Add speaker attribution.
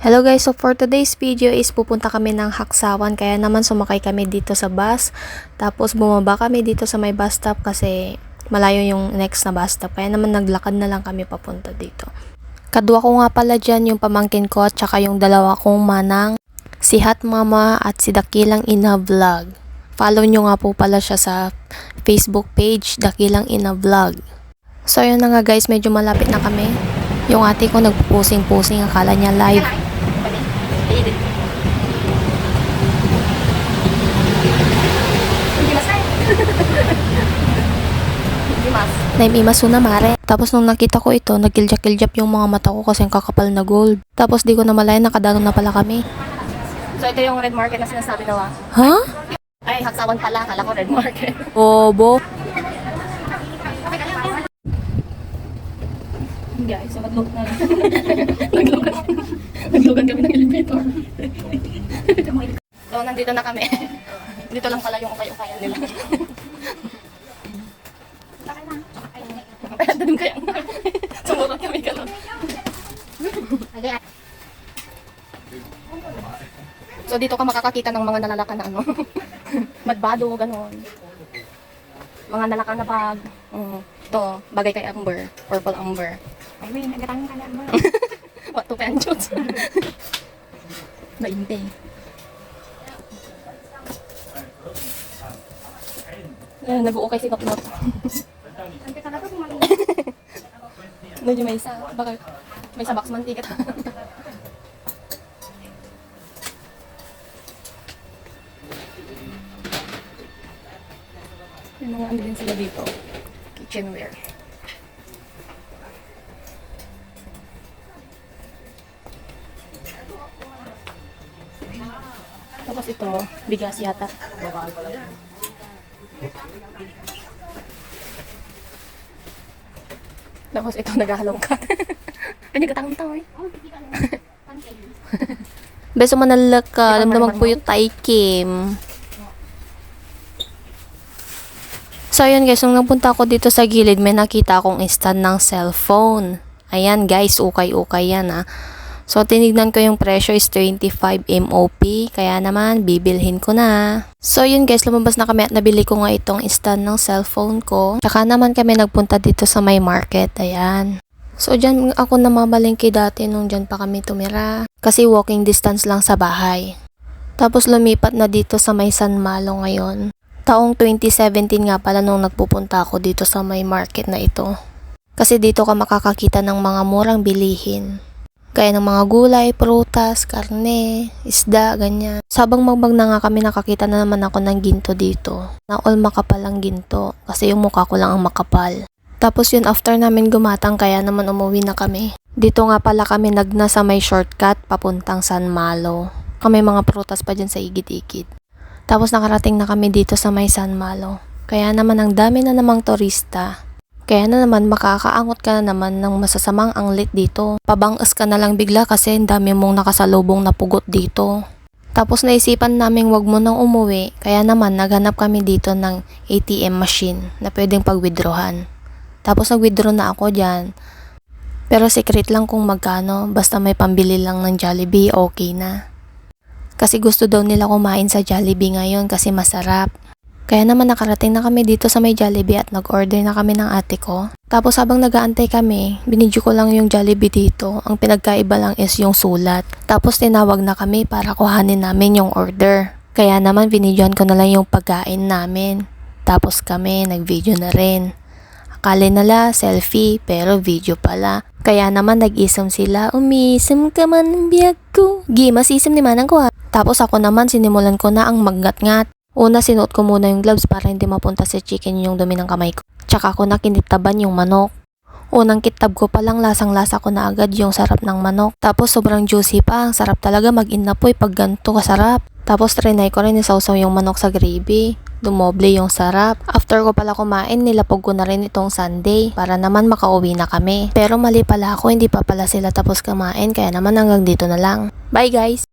Speaker 1: Hello guys, so for today's video is pupunta kami ng Haksawan, kaya naman sumakay kami dito sa bus. Tapos bumaba kami dito sa may bus stop kasi malayo yung next na bus stop, kaya naman naglakad na lang kami papunta dito. Kadwa ko nga pala dyan yung pamangkin ko at saka yung dalawa kong manang, si Hot Mama at si Dakilang Ina Vlog. Follow nyo nga po pala siya sa Facebook page, Dakilang Ina Vlog. So yun na nga guys, medyo malapit na kami. Yung ate ko nagpupusing-pusing, akala niya live. Naiimaso na mare. Tapos nung nakita ko ito, nagkiljap-kiljap yung mga mata ko kasi ang kakapal na gold. Tapos di ko na malayan, nakadano na pala kami.
Speaker 2: So ito yung red market na sinasabi nila.
Speaker 1: Ha?
Speaker 2: Ay, Haksawan pala. Kala ko red market.
Speaker 1: Bobo.
Speaker 2: Guys, so naglugan kami ng elevator. So nandito na kami. Dito lang pala yung ukay-ukayan nila. Ay, doon kaya. Sumurot kami ganun. So dito ka makakakita ng mga nalalaka na ano. Madbado, ganun. Mga nalaka na bag. Ito, bagay kay Amber. Purple Amber. Ay, may nagatang ka na Amber. What to pensions? Nainte. Nag-uukay si Kapnot. Medyo may isa. Baka may sa box man ticket. Yung mga ano din sila dito. Kitchenware. Tapos ito, bigas yata. Tapos ito, naghahalongkat. Panigatang-tang eh.
Speaker 1: Beso manalak ka, alam naman po yung Taikim. So ayun guys, nung napunta ako dito sa gilid, may nakita akong stand ng cellphone. Ayan guys, ukay-ukay yan ah. So tinignan ko yung presyo is 25 MOP, kaya naman bibilhin ko na. So yun guys, lumabas na kami at nabili ko nga itong stand ng cellphone ko. Tsaka naman kami nagpunta dito sa may market, ayan. So dyan ako namamalengke dati nung dyan pa kami tumira. Kasi walking distance lang sa bahay. Tapos lumipat na dito sa may San Malo ngayon. Taong 2017 nga pala nung nagpupunta ako dito sa may market na ito. Kasi dito ka makakakita ng mga murang bilihin. Kaya ng mga gulay, prutas, karne, isda, ganyan. Sabang magbag na nga kami, nakakita na naman ako ng ginto dito. Na all makapal ang ginto kasi yung mukha ko lang ang makapal. Tapos yun, after namin gumatang, kaya naman umuwi na kami. Dito nga pala kami nagna sa may shortcut papuntang San Malo. Kami mga prutas pa dyan sa igit-igit. Tapos nakarating na kami dito sa may San Malo. Kaya naman ang dami na namang turista. Kaya na naman makakaangot ka na naman ng masasamang anglit dito. Pabangas ka na lang bigla kasi ang dami mong nakasalubong na pugot dito. Tapos naisipan naming wag mo nang umuwi. Kaya naman naghanap kami dito ng ATM machine na pwedeng pag-withdrawhan. Tapos nag-withdraw na ako dyan. Pero secret lang kung magkano. Basta may pambili lang ng Jollibee, okay na. Kasi gusto daw nila kumain sa Jollibee ngayon kasi masarap. Kaya naman nakarating na kami dito sa may Jollibee at nag-order na kami ng ate ko. Tapos habang nag-aantay kami, binidyo ko lang yung Jollibee dito. Ang pinagkaiba lang is yung sulat. Tapos tinawag na kami para kuhanin namin yung order. Kaya naman binidyohan ko na lang yung pagkain namin. Tapos kami nag-video na rin. Akala nila selfie pero video pala. Kaya naman nag-isam sila, umisam ka man biyag ko. Gimas isam ni manang ko ha. Tapos ako naman sinimulan ko na ang magngat-ngat. Una sinuot ko muna yung gloves para hindi mapunta sa chicken yung dumi ng kamay ko. Tsaka ko na kinitaban yung manok. Unang kitab ko palang lasang-lasa ko na agad yung sarap ng manok. Tapos sobrang juicy pa, ang sarap talaga mag-inapoy pag ganito kasarap. Tapos trinay ko rin isawsaw yung manok sa gravy. Dumoble yung sarap. After ko pala kumain, nilapog ko na rin itong sundae para naman makauwi na kami. Pero mali pala ako, hindi pa pala sila tapos kumain kaya naman hanggang dito na lang. Bye guys!